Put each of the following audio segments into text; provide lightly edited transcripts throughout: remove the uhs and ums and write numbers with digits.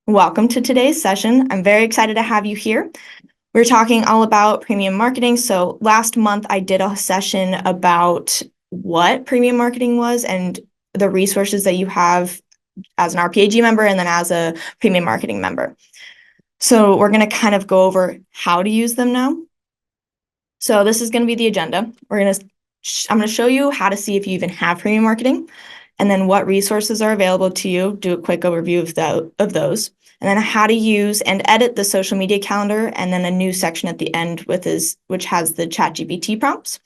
Welcome to today's session. I'm very excited to have you here. We're talking all about premium marketing. So last month I did a session about what premium marketing was and the resources that you have as an RPAG member and then as a premium marketing member. So we're going to kind of go over how to use them now. So this is going to be the agenda. I'm going to show you how to see if you even have premium marketing, and then what resources are available to you, do a quick overview of those, and then how to use and edit the social media calendar, and then a new section at the end which has the ChatGPT prompts,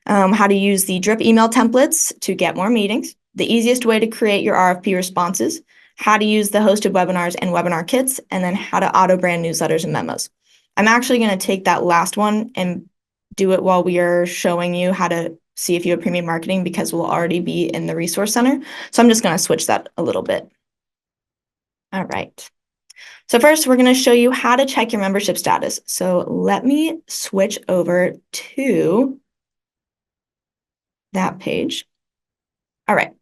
how to use the drip email templates to get more meetings, the easiest way to create your RFP responses, how to use the hosted webinars and webinar kits, and then how to auto brand newsletters and memos. I'm actually going to take that last one and do it while we are showing you how to see if you have premium marketing, because we'll already be in the resource center. So I'm just going to switch that a little bit. All right. So first, we're going to show you how to check your membership status. So let me switch over to that page. All right.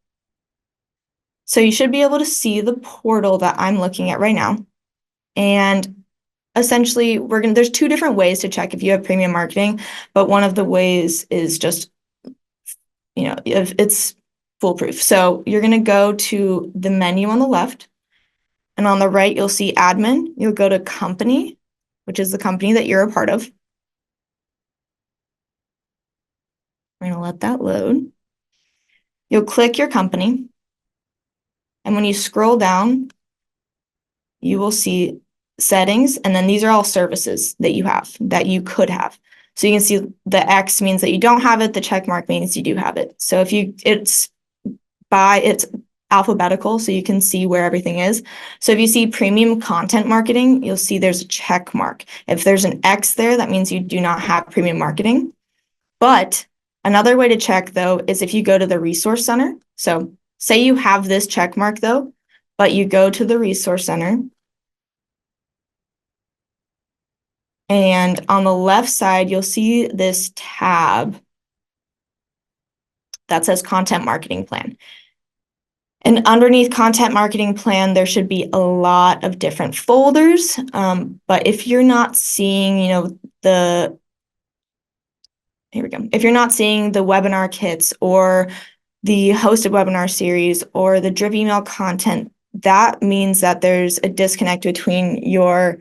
So you should be able to see the portal that I'm looking at right now. And essentially, there's two different ways to check if you have premium marketing, but one of the ways is just, if it's foolproof. So you're going to go to the menu on the left, and on the right, you'll see admin. You'll go to company, which is the company that you're a part of. We're going to let that load. You'll click your company. And when you scroll down, you will see settings. And then these are all services that you have, that you could have. So you can see the X means that you don't have it. The check mark means you do have it. So it's alphabetical, so you can see where everything is. So if you see premium content marketing, you'll see there's a check mark. If there's an X there, that means you do not have premium marketing. But another way to check, though, is if you go to the resource center. So say you have this check mark, though, but you go to the resource center. And on the left side, you'll see this tab that says Content Marketing Plan. And underneath Content Marketing Plan, there should be a lot of different folders. But if you're not seeing, here we go. If you're not seeing the webinar kits or the hosted webinar series or the drip email content, that means that there's a disconnect between your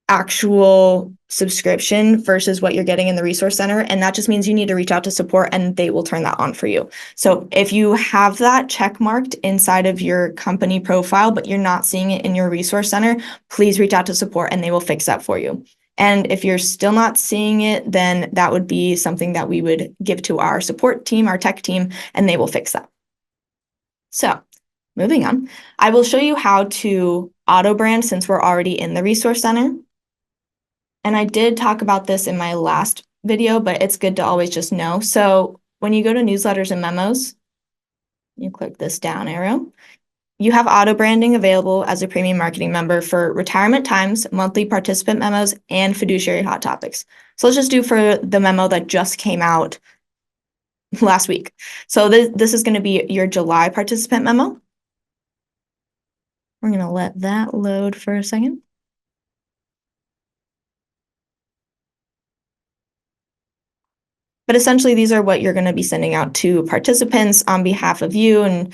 actual subscription versus what you're getting in the resource center. And that just means you need to reach out to support and they will turn that on for you. So if you have that check marked inside of your company profile, but you're not seeing it in your resource center, please reach out to support and they will fix that for you. And if you're still not seeing it, then that would be something that we would give to our support team, our tech team, and they will fix that. So moving on, I will show you how to auto brand since we're already in the resource center. And I did talk about this in my last video, but it's good to always just know. So when you go to newsletters and memos, you click this down arrow, you have auto branding available as a premium marketing member for retirement times, monthly participant memos, and fiduciary hot topics. So let's just do for the memo that just came out last week. So this is going to be your July participant memo. We're going to let that load for a second. But essentially, these are what you're going to be sending out to participants on behalf of you and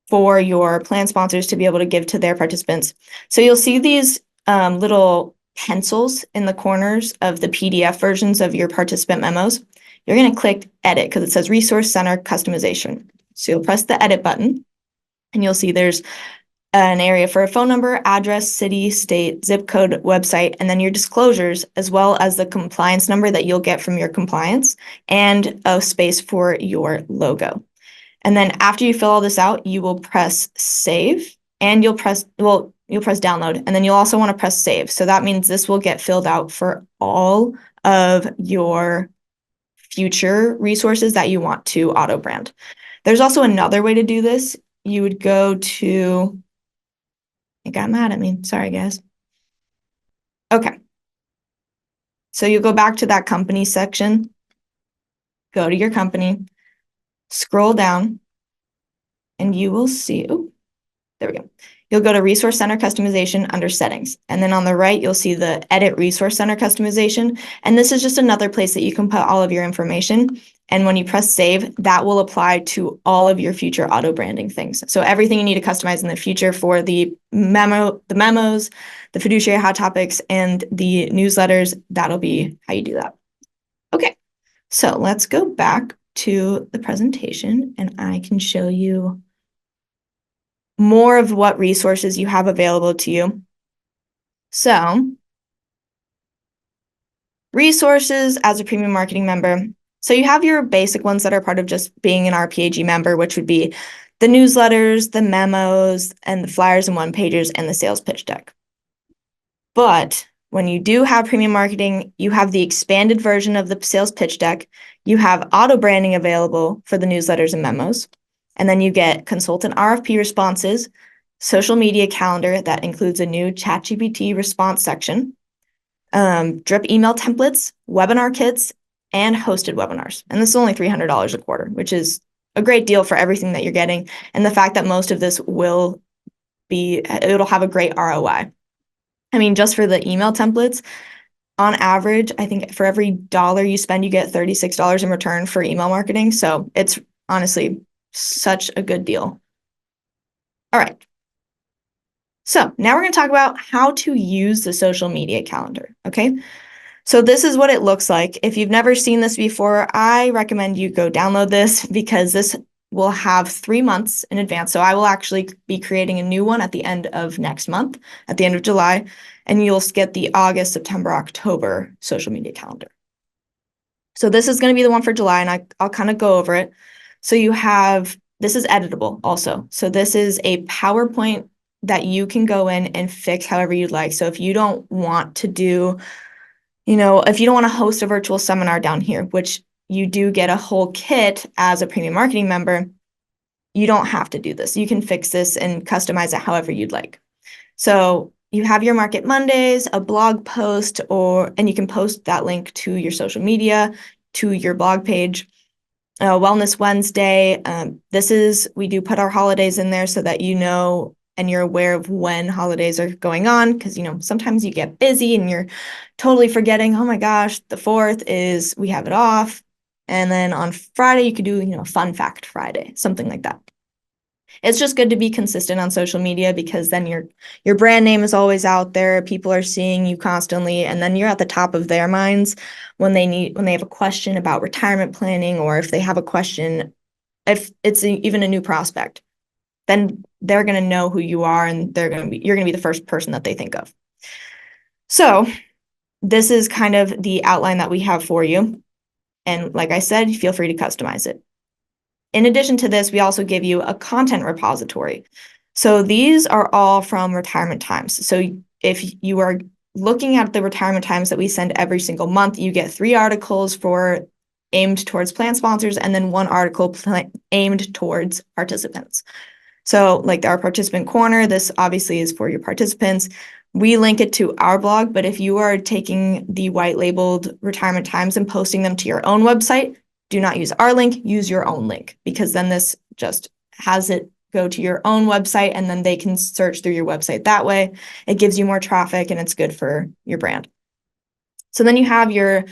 for your plan sponsors to be able to give to their participants. So you'll see these little pencils in the corners of the PDF versions of your participant memos. You're going to click edit because it says Resource Center Customization. So you'll press the edit button and you'll see there's an area for a phone number, address, city, state, zip code, website, and then your disclosures, as well as the compliance number that you'll get from your compliance and a space for your logo. And then after you fill all this out, you will press save and you'll press download, and then you'll also want to press save. So that means this will get filled out for all of your future resources that you want to auto brand. There's also another way to do this. You would go to, it got mad at me. Sorry, guys. Okay. So you go back to that company section, go to your company, scroll down, and you will see, There we go. You'll go to Resource Center Customization under Settings. And then on the right, you'll see the Edit Resource Center Customization. And this is just another place that you can put all of your information. And when you press Save, that will apply to all of your future auto branding things. So everything you need to customize in the future for the memos, the fiduciary hot topics, and the newsletters, that'll be how you do that. Okay, so let's go back to the presentation and I can show you more of what resources you have available to you. So, resources as a premium marketing member. So you have your basic ones that are part of just being an RPAG member, which would be the newsletters, the memos, and the flyers and one-pagers, and the sales pitch deck. But when you do have premium marketing, you have the expanded version of the sales pitch deck. You have auto branding available for the newsletters and memos. And then you get consultant RFP responses, social media calendar that includes a new ChatGPT response section, drip email templates, webinar kits, and hosted webinars. And this is only $300 a quarter, which is a great deal for everything that you're getting. And the fact that most of this it'll have a great ROI. I mean, just for the email templates, on average, I think for every dollar you spend, you get $36 in return for email marketing. So it's honestly such a good deal. All right. So now we're going to talk about how to use the social media calendar. Okay. So this is what it looks like. If you've never seen this before, I recommend you go download this because this will have 3 months in advance. So I will actually be creating a new one at the end of next month, at the end of July, and you'll get the August, September, October social media calendar. So this is going to be the one for July, and I'll kind of go over it. So this is editable also. So this is a PowerPoint that you can go in and fix however you'd like. So if you don't want to do, if you don't want to host a virtual seminar down here, which you do get a whole kit as a premium marketing member, you don't have to do this. You can fix this and customize it however you'd like. So you have your Market Mondays, a blog post, and you can post that link to your social media, to your blog page. Wellness Wednesday. We do put our holidays in there so that you know and you're aware of when holidays are going on, because sometimes you get busy and you're totally forgetting, oh my gosh, the 4th is we have it off. And then on Friday, you could do, Fun Fact Friday, something like that. It's just good to be consistent on social media because then your brand name is always out there. People are seeing you constantly, and then you're at the top of their minds when they have a question about retirement planning, or if they have a question, if it's even a new prospect, then they're going to know who you are, and you're going to be the first person that they think of. So this is kind of the outline that we have for you. And like I said, feel free to customize it. In addition to this, we also give you a content repository. So these are all from Retirement Times. So if you are looking at the Retirement Times that we send every single month, you get 3 articles aimed towards plan sponsors, and then 1 article aimed towards participants. So like our participant corner, this obviously is for your participants. We link it to our blog, but if you are taking the white labeled Retirement Times and posting them to your own website, do not use our link, use your own link, because then this just has it go to your own website and then they can search through your website that way. It gives you more traffic and it's good for your brand. So then you have your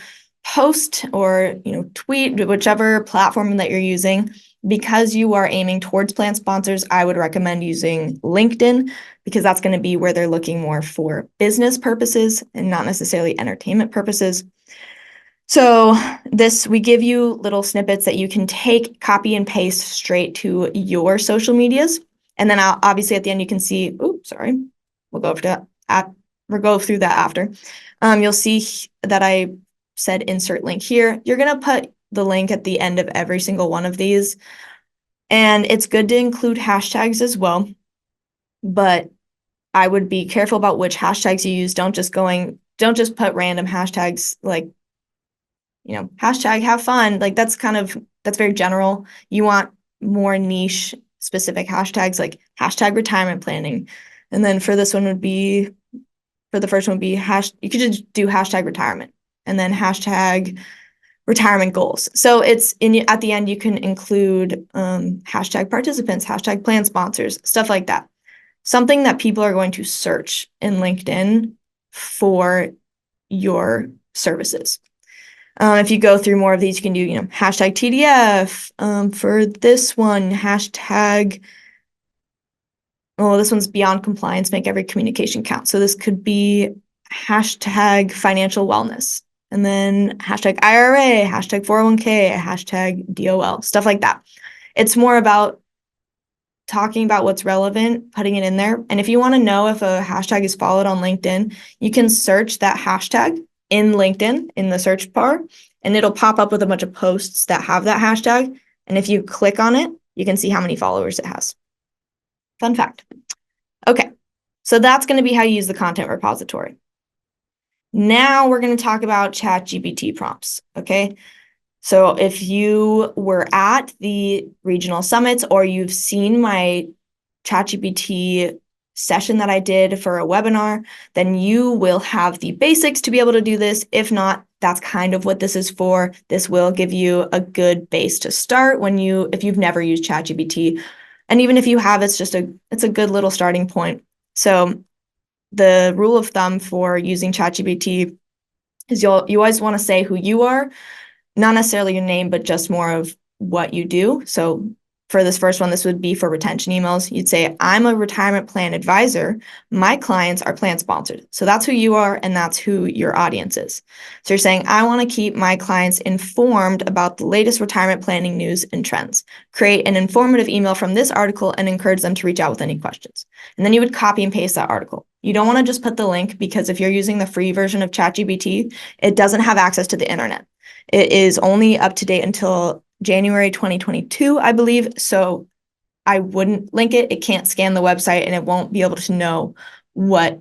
post or tweet, whichever platform that you're using. Because you are aiming towards plan sponsors, I would recommend using LinkedIn because that's going to be where they're looking more for business purposes and not necessarily entertainment purposes. So we give you little snippets that you can take, copy and paste straight to your social medias. And then obviously at the end, you can see, we'll go through that after. You'll see that I said insert link here. You're going to put the link at the end of every single one of these. And it's good to include hashtags as well. But I would be careful about which hashtags you use. Don't just put random hashtags like, hashtag have fun. Like that's very general. You want more niche specific hashtags like hashtag retirement planning. And then for the first one would be you could just do hashtag retirement and then hashtag retirement goals. So at the end, you can include hashtag participants, hashtag plan sponsors, stuff like that. something that people are going to search in LinkedIn for your services. If you go through more of these, you can do, hashtag TDF. For this one, hashtag, this one's beyond compliance, make every communication count. So this could be hashtag financial wellness, and then hashtag IRA, hashtag 401k, hashtag DOL, stuff like that. It's more about talking about what's relevant, putting it in there. And if you want to know if a hashtag is followed on LinkedIn, you can search that hashtag in LinkedIn in the search bar, and it'll pop up with a bunch of posts that have that hashtag. And if you click on it, you can see how many followers it has. Fun fact. Okay, so that's going to be how you use the content repository. Now we're going to talk about ChatGPT prompts, okay? So if you were at the regional summits or you've seen my ChatGPT session that I did for a webinar, then you will have the basics to be able to do this. If not, that's kind of what this is for. This will give you a good base to start if you've never used ChatGPT. And even if you have, it's a good little starting point. So the rule of thumb for using ChatGPT is you always want to say who you are, not necessarily your name, but just more of what you do. So for this first one, this would be for retention emails. You'd say, I'm a retirement plan advisor. My clients are plan sponsored. So that's who you are, and that's who your audience is. So you're saying, I want to keep my clients informed about the latest retirement planning news and trends. Create an informative email from this article and encourage them to reach out with any questions. And then you would copy and paste that article. You don't want to just put the link, because if you're using the free version of ChatGPT, it doesn't have access to the internet. It is only up to date until January 2022, I believe. So I wouldn't link it. It can't scan the website, and it won't be able to know what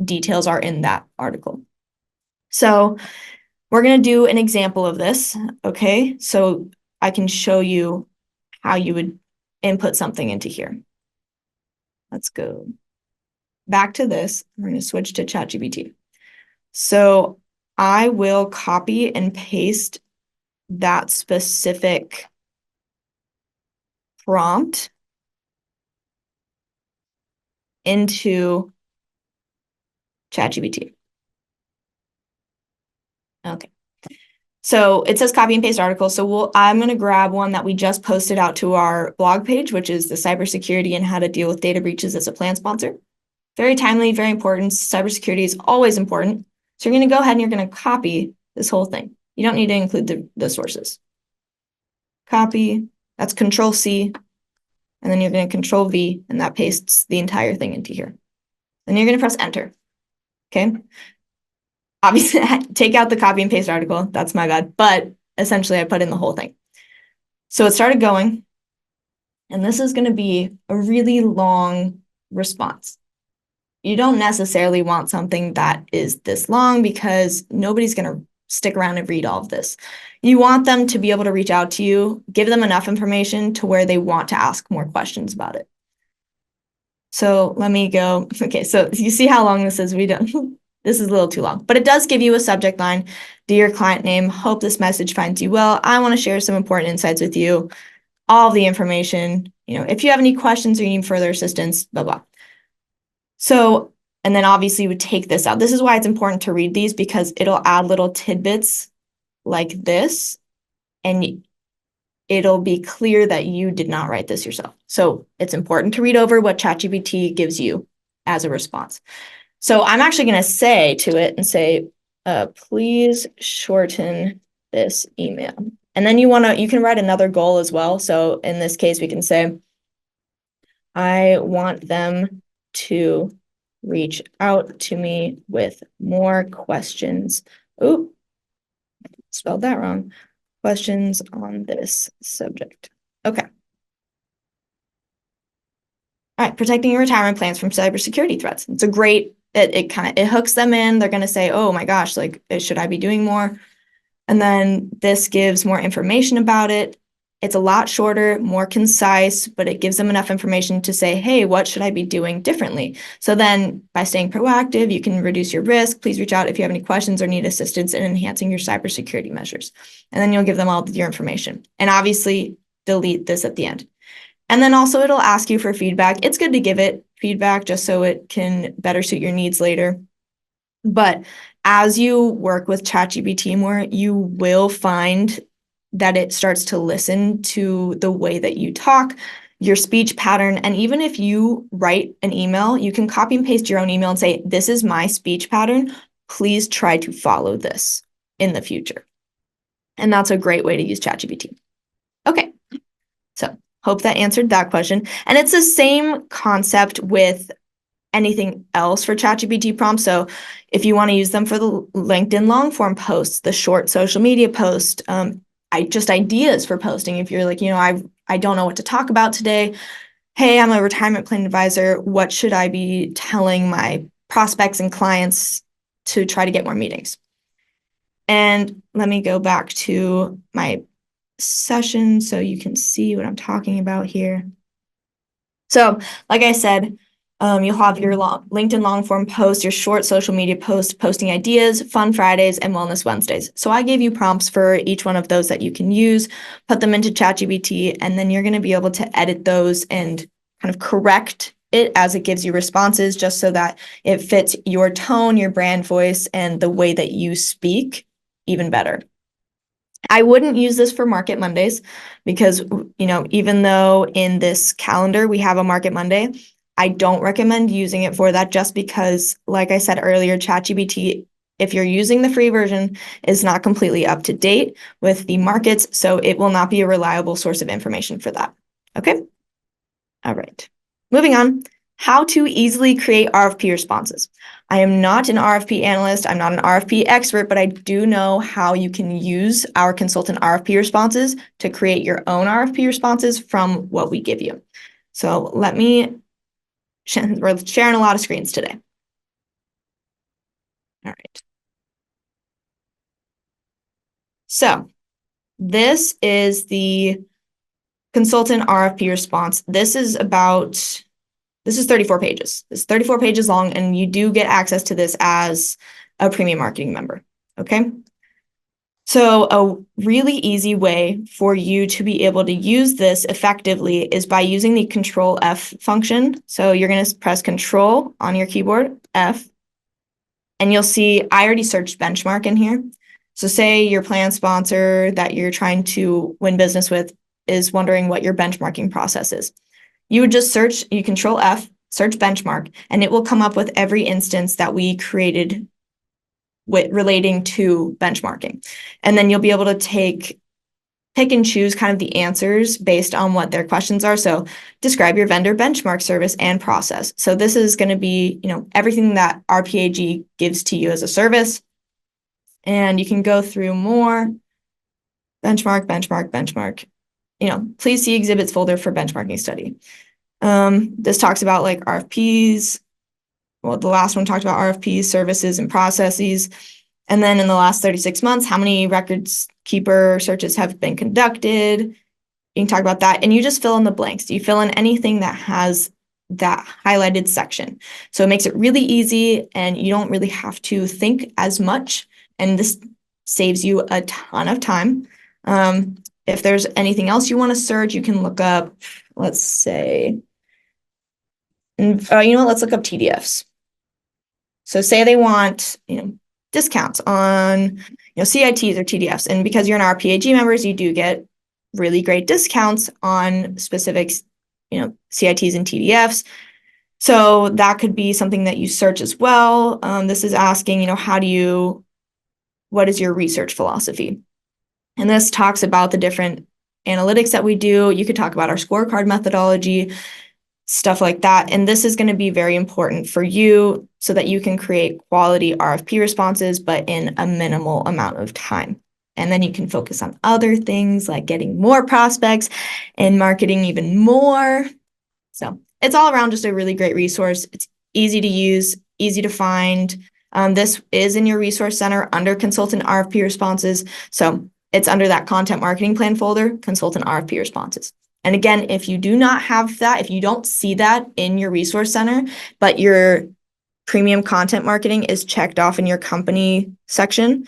details are in that article. So we're going to do an example of this, okay? So I can show you how you would input something into here. Let's go back to this. We're going to switch to ChatGPT. So I will copy and paste that specific prompt into ChatGPT. Okay. So it says copy and paste article. So I'm going to grab one that we just posted out to our blog page, which is the cybersecurity and how to deal with data breaches as a plan sponsor. Very timely, very important. Cybersecurity is always important. So you're going to go ahead and you're going to copy this whole thing. You don't need to include the sources. Copy, that's Control C, and then you're going to Control V, and that pastes the entire thing into here. Then you're going to press Enter, okay? Obviously, take out the copy and paste article. That's my bad, but essentially I put in the whole thing. So it started going, and this is going to be a really long response. You don't necessarily want something that is this long, because nobody's going to stick around and read all of this. You want them to be able to reach out to you, give them enough information to where they want to ask more questions about it. So let me go. Okay, so you see how long this is? This is a little too long, but it does give you a subject line. Dear client name, hope this message finds you well. I want to share some important insights with you. All of the information, if you have any questions or you need further assistance, blah, blah. So, and then obviously you would take this out. This is why it's important to read these, because it'll add little tidbits like this, and it'll be clear that you did not write this yourself. So it's important to read over what ChatGPT gives you as a response. So I'm actually going to say to it and say, please shorten this email. And then you can write another goal as well. So in this case, we can say, I want them to reach out to me with more questions. Oh, spelled that wrong. Questions on this subject. Okay. All right, protecting your retirement plans from cybersecurity threats. It's a great, it hooks them in. They're going to say, oh my gosh, should I be doing more? And then this gives more information about it. It's a lot shorter, more concise, but it gives them enough information to say, hey, what should I be doing differently? So then by staying proactive, you can reduce your risk. Please reach out if you have any questions or need assistance in enhancing your cybersecurity measures. And then you'll give them all your information. And obviously delete this at the end. And then also it'll ask you for feedback. It's good to give it feedback just so it can better suit your needs later. But as you work with ChatGPT more, you will find that it starts to listen to the way that you talk, your speech pattern. And even if you write an email, you can copy and paste your own email and say, this is my speech pattern. Please try to follow this in the future. And that's a great way to use ChatGPT. Okay, so hope that answered that question. And it's the same concept with anything else for ChatGPT prompts. So if you want to use them for the LinkedIn long form posts, the short social media post, just ideas for posting. If you're like, I don't know what to talk about today. Hey, I'm a retirement plan advisor. What should I be telling my prospects and clients to try to get more meetings? And let me go back to my session so you can see what I'm talking about here. So, like I said, you'll have your LinkedIn long form post, your short social media post, posting ideas, fun Fridays, and wellness Wednesdays. So I gave you prompts for each one of those that you can use, put them into ChatGPT, and then you're going to be able to edit those and kind of correct it as it gives you responses, just so that it fits your tone, your brand voice, and the way that you speak even better. I wouldn't use this for Market Mondays because, even though in this calendar we have a Market Monday, I don't recommend using it for that, just because, like I said earlier, ChatGPT, if you're using the free version, is not completely up to date with the markets, so it will not be a reliable source of information for that. Okay? All right. Moving on. How to easily create RFP responses. I am not an RFP analyst. I'm not an RFP expert, but I do know how you can use our consultant RFP responses to create your own RFP responses from what we give you. So we're sharing a lot of screens today. All right. So this is the consultant RFP response. This is 34 pages. It's 34 pages long, and you do get access to this as a premium marketing member, okay? So a really easy way for you to be able to use this effectively is by using the Control F function. So you're going to press Control on your keyboard, F, and you'll see I already searched benchmark in here. So say your plan sponsor that you're trying to win business with is wondering what your benchmarking process is. You would just you Control F, search benchmark, and it will come up with every instance that we created relating to benchmarking. And then you'll be able to pick and choose kind of the answers based on what their questions are. So describe your vendor benchmark service and process. So this is going to be, everything that RPAG gives to you as a service. And you can go through more. Benchmark. Please see exhibits folder for benchmarking study. This talks about like RFPs. Well, the last one talked about RFPs, services, and processes. And then in the last 36 months, how many records keeper searches have been conducted? You can talk about that. And you just fill in the blanks. You fill in anything that has that highlighted section. So it makes it really easy, and you don't really have to think as much. And this saves you a ton of time. If there's anything else you want to search, you can look up, let's say, let's look up TDFs. So say they want, discounts on, CITs or TDFs. And because you're an RPAG members, you do get really great discounts on specific, CITs and TDFs. So that could be something that you search as well. This is asking, what is your research philosophy? And this talks about the different analytics that we do. You could talk about our scorecard methodology, stuff like that. And this is going to be very important for you so that you can create quality RFP responses, but in a minimal amount of time. And then you can focus on other things like getting more prospects and marketing even more. So it's all around just a really great resource. It's easy to use, easy to find. This is in your resource center under consultant RFP responses. So it's under that content marketing plan folder, consultant RFP responses. And again, if you do not have that, if you don't see that in your resource center, but your premium content marketing is checked off in your company section,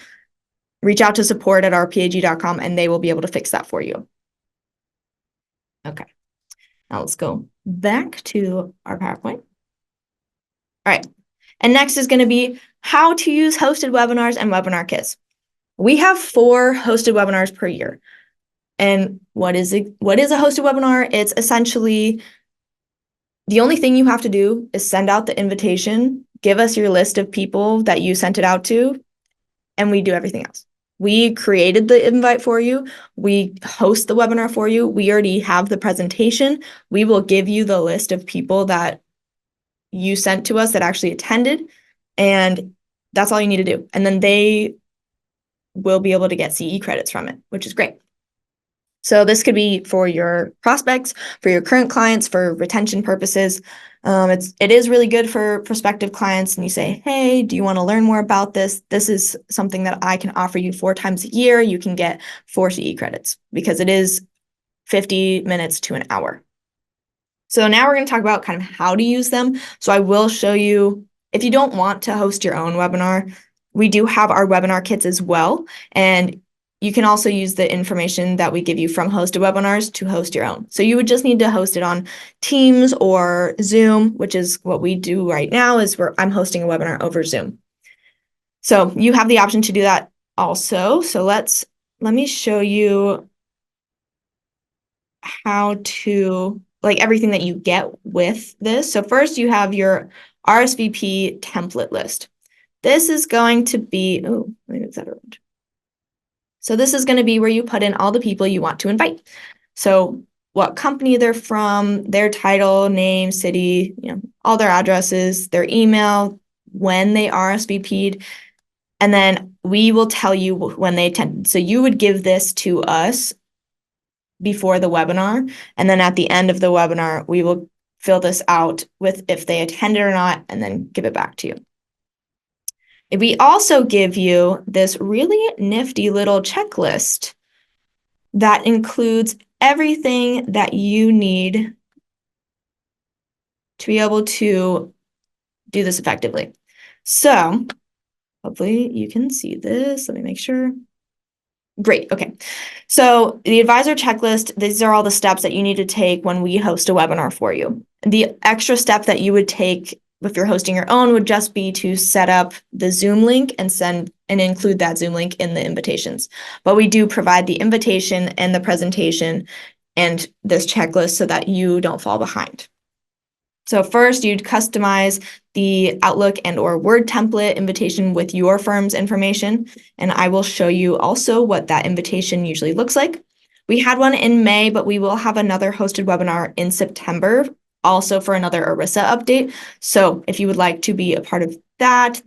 reach out to support@rpag.com and they will be able to fix that for you. Okay. Now let's go back to our PowerPoint. All right. And next is going to be how to use hosted webinars and webinar kits. We have 4 hosted webinars per year. And what is a hosted webinar? It's essentially the only thing you have to do is send out the invitation, give us your list of people that you sent it out to, and we do everything else. We created the invite for you. We host the webinar for you. We already have the presentation. We will give you the list of people that you sent to us that actually attended, and that's all you need to do. And then they will be able to get CE credits from it, which is great. So this could be for your prospects, for your current clients, for retention purposes. It is really good for prospective clients, and you say, hey, do you want to learn more about this? This is something that I can offer you 4 times a year. You can get 4 CE credits because it is 50 minutes to an hour. So now we're going to talk about kind of how to use them. So I will show you, if you don't want to host your own webinar, we do have our webinar kits as well. And you can also use the information that we give you from hosted webinars to host your own. So you would just need to host it on Teams or Zoom, which is what we do right now, is I'm hosting a webinar over Zoom. So you have the option to do that also. So let me show you how to, like, everything that you get with this. So first you have your RSVP template list. This is going to be, oh, let me move that around. So this is going to be where you put in all the people you want to invite. So what company they're from, their title, name, city, all their addresses, their email, when they RSVP'd, and then we will tell you when they attended. So you would give this to us before the webinar, and then at the end of the webinar, we will fill this out with if they attended or not, and then give it back to you. We also give you this really nifty little checklist that includes everything that you need to be able to do this effectively. So hopefully you can see this. Let me make sure. Great. Okay. So the advisor checklist, these are all the steps that you need to take when we host a webinar for you. The extra step that you would take if you're hosting your own would just be to set up the Zoom link and include that Zoom link in the invitations. But we do provide the invitation and the presentation and this checklist so that you don't fall behind. So first, you'd customize the Outlook and/or Word template invitation with your firm's information, and I will show you also what that invitation usually looks like. We had one in May, but we will have another hosted webinar in September, also for another ERISA update. So if you would like to be a part of that,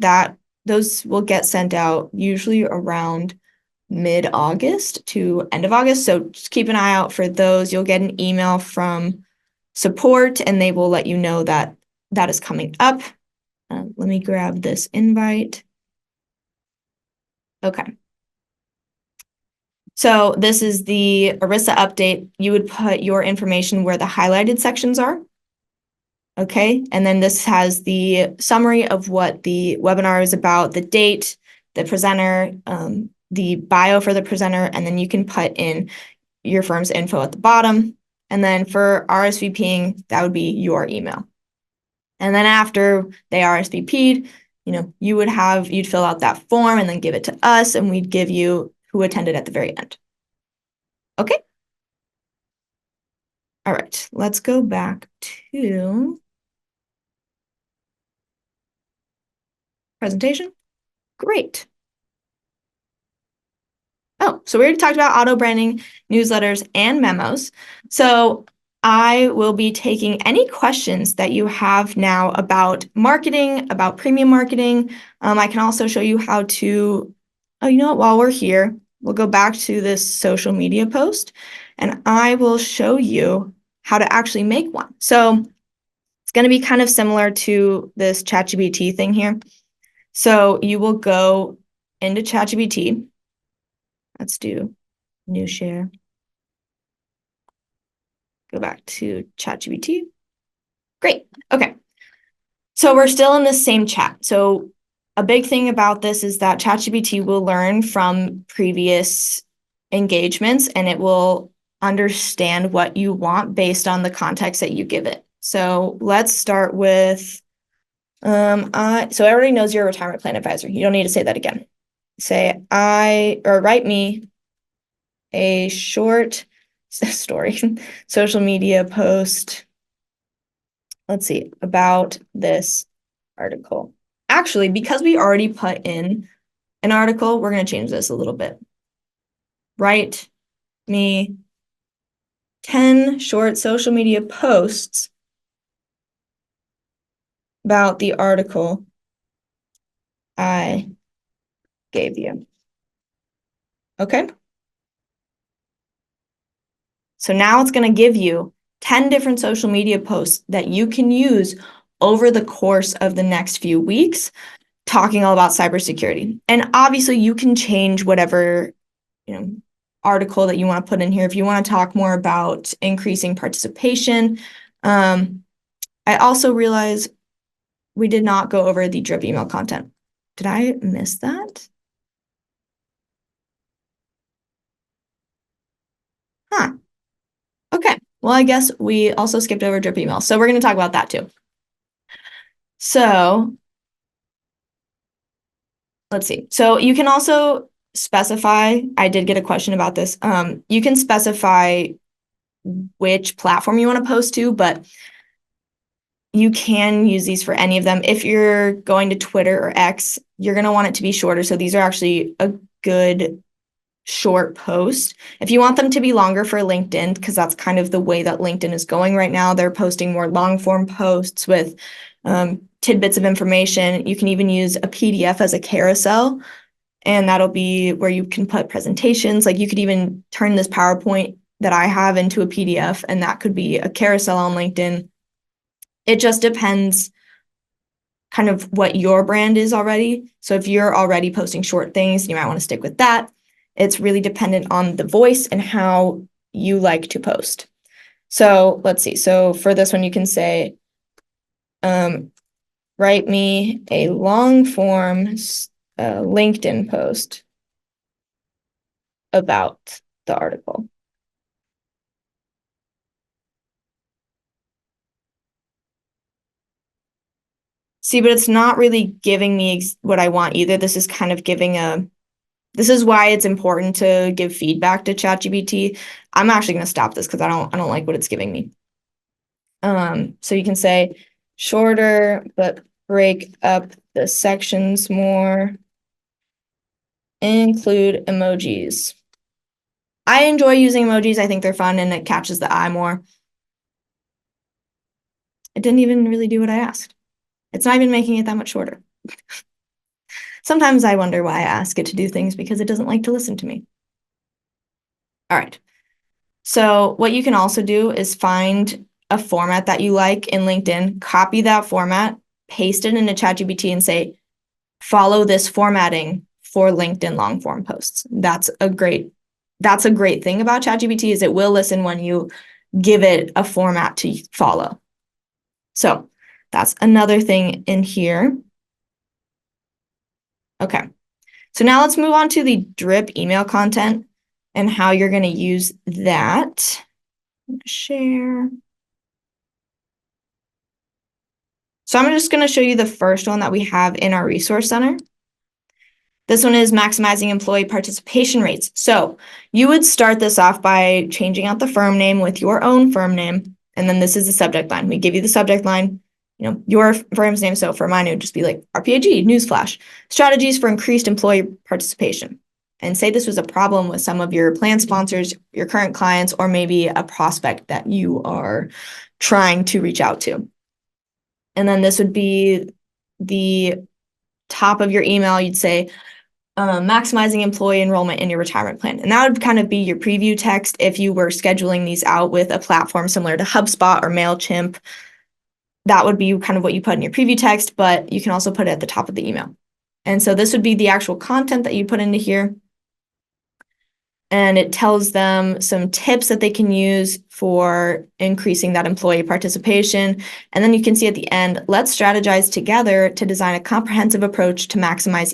those will get sent out usually around mid-August to end of August. So just keep an eye out for those. You'll get an email from support, and they will let you know that that is coming up. Let me grab this invite. Okay. So this is the ERISA update. You would put your information where the highlighted sections are. Okay, and then this has the summary of what the webinar is about, the date, the presenter, the bio for the presenter, and then you can put in your firm's info at the bottom. And then for RSVPing, that would be your email. And then after they RSVP'd, you'd fill out that form and then give it to us, and we'd give you who attended at the very end. Okay. All right, let's go back to presentation. Great. Oh, so we already talked about auto branding, newsletters, and memos. So I will be taking any questions that you have now about marketing, about premium marketing. I can also show you how to, while we're here, we'll go back to this social media post, and I will show you how to actually make one. So it's going to be kind of similar to this ChatGPT thing here. So you will go into ChatGPT. Let's do new share. Go back to ChatGPT. Great. Okay. So we're still in the same chat. So a big thing about this is that ChatGPT will learn from previous engagements, and it will understand what you want based on the context that you give it. So let's start with, so everybody knows you're a retirement plan advisor. You don't need to say that again. Say, write me a short story, social media post, let's see, about this article. Actually, because we already put in an article, we're going to change this a little bit. Write me 10 short social media posts about the article I gave you. Okay? So now it's going to give you 10 different social media posts that you can use over the course of the next few weeks, talking all about cybersecurity. And obviously you can change whatever, article that you want to put in here. If you want to talk more about increasing participation. I also realized we did not go over the drip email content. Did I miss that? Huh. Okay. Well, I guess we also skipped over drip email. So we're going to talk about that too. So let's see. So you can also specify, I did get a question about this. You can specify which platform you want to post to, but you can use these for any of them. If you're going to Twitter or X, you're going to want it to be shorter. So these are actually a good short post. If you want them to be longer for LinkedIn, because that's kind of the way that LinkedIn is going right now, they're posting more long form posts with tidbits of information. You can even use a PDF as a carousel, and that'll be where you can put presentations. Like you could even turn this PowerPoint that I have into a PDF, and that could be a carousel on LinkedIn. It just depends kind of what your brand is already. So if you're already posting short things, you might want to stick with that. It's really dependent on the voice and how you like to post. So let's see. So for this one, you can say, write me a long form LinkedIn post about the article. See, but it's not really giving me what I want either. This is kind of giving this is why it's important to give feedback to ChatGPT. I'm actually going to stop this because I don't like what it's giving me. So you can say shorter, but break up the sections more, include emojis. I enjoy using emojis. I think they're fun and it catches the eye more. It didn't even really do what I asked. It's not even making it that much shorter. Sometimes I wonder why I ask it to do things because it doesn't like to listen to me. All right. So what you can also do is find a format that you like in LinkedIn, copy that format, paste it into ChatGPT and say, follow this formatting for LinkedIn long form posts. That's a great thing about ChatGPT is it will listen when you give it a format to follow. So that's another thing in here. Okay. So now let's move on to the drip email content and how you're going to use that. Share. So I'm just going to show you the first one that we have in our resource center. This one is maximizing employee participation rates. So you would start this off by changing out the firm name with your own firm name. And then this is the subject line. We give you the subject line, your firm's name. So for mine, it would just be like RPAG, newsflash, strategies for increased employee participation. And say this was a problem with some of your plan sponsors, your current clients, or maybe a prospect that you are trying to reach out to. And then this would be the top of your email. You'd say, maximizing employee enrollment in your retirement plan. And that would kind of be your preview text if you were scheduling these out with a platform similar to HubSpot or MailChimp. That would be kind of what you put in your preview text, but you can also put it at the top of the email. And so this would be the actual content that you put into here. and it tells them some tips that they can use for increasing that employee participation. And then you can see at the end, let's strategize together to design a comprehensive approach to maximize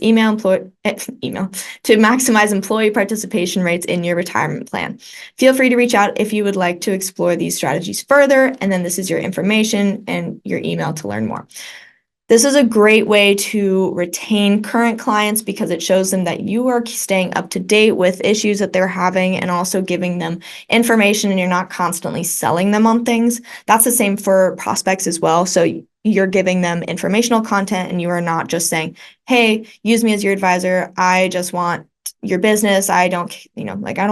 to maximize employee participation rates in your retirement plan. Feel free to reach out if you would like to explore these strategies further. And then this is your information and your email to learn more. This is a great way to retain current clients because it shows them that you are staying up to date with issues that they're having and also giving them information, and you're not constantly selling them on things. That's the same for prospects as well. So you're giving them informational content and you are not just saying, hey, use me as your advisor. I just want your business. I don't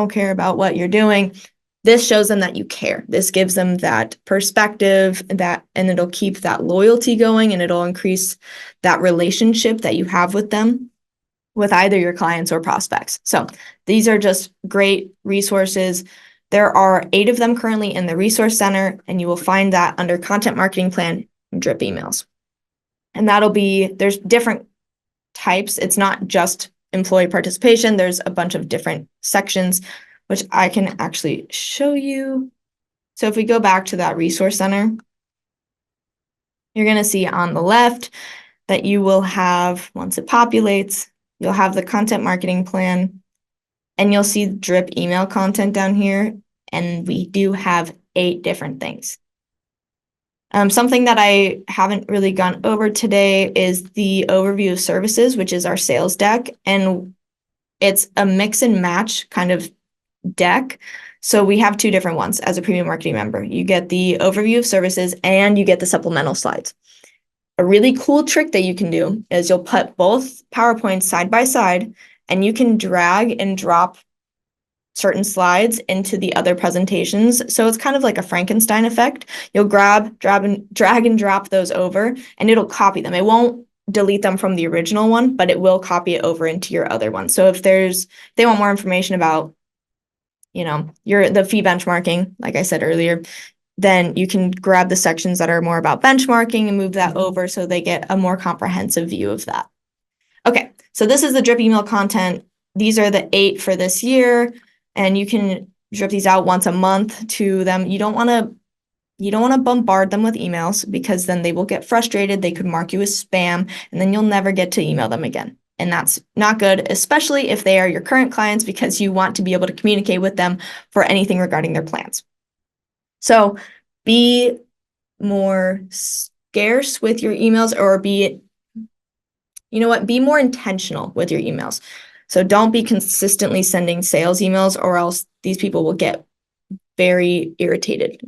care about what you're doing. This shows them that you care. This gives them that perspective and it'll keep that loyalty going, and it'll increase that relationship that you have with them, with either your clients or prospects. So these are just great resources. There are 8 of them currently in the Resource Center, and you will find that under Content Marketing Plan and Drip Emails. And there's different types. It's not just employee participation. There's a bunch of different sections, which I can actually show you. So if we go back to that Resource Center, you're going to see on the left that you will have, once it populates, you'll have the Content Marketing Plan, and you'll see drip email content down here, and we do have 8 different things. Something that I haven't really gone over today is the overview of services, which is our sales deck, and it's a mix and match kind of deck. So we have 2 different ones as a premium marketing member. You get the overview of services and you get the supplemental slides. A really cool trick that you can do is you'll put both PowerPoints side by side, and you can drag and drop certain slides into the other presentations. So it's kind of like a Frankenstein effect. You'll drag and drop those over, and it'll copy them. It won't delete them from the original one, but it will copy it over into your other one. So if they want more information about the fee benchmarking, like I said earlier, then you can grab the sections that are more about benchmarking and move that over so they get a more comprehensive view of that. Okay, so this is the drip email content. These are the 8 for this year, and you can drip these out once a month to them. You don't want to bombard them with emails because then they will get frustrated. They could mark you as spam, and then you'll never get to email them again. And that's not good, especially if they are your current clients, because you want to be able to communicate with them for anything regarding their plans. So be more scarce with your emails, or be more intentional with your emails. So don't be consistently sending sales emails, or else these people will get very irritated.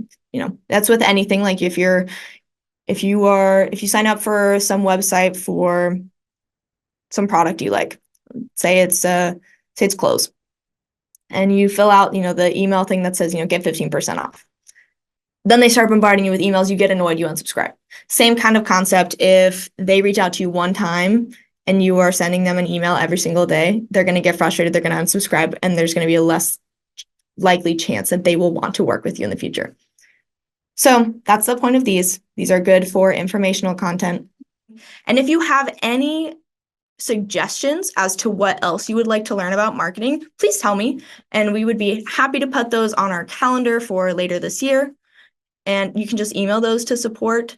That's with anything. Like if you sign up for some website for some product you like, say it's clothes, and you fill out, the email thing that says, get 15% off. Then they start bombarding you with emails, you get annoyed, you unsubscribe. Same kind of concept. If they reach out to you one time and you are sending them an email every single day, they're going to get frustrated, they're going to unsubscribe, and there's going to be a less likely chance that they will want to work with you in the future. So that's the point of these. These are good for informational content. And if you have any suggestions as to what else you would like to learn about marketing, please tell me, and we would be happy to put those on our calendar for later this year. And you can just email those to support.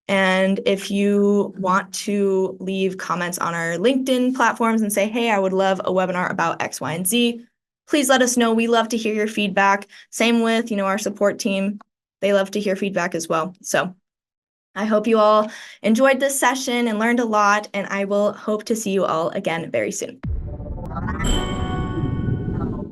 And if you want to leave comments on our LinkedIn platforms and say, hey, I would love a webinar about X, Y, and Z, please let us know. We love to hear your feedback. Same with, our support team. They love to hear feedback as well. So I hope you all enjoyed this session and learned a lot, and I will hope to see you all again very soon.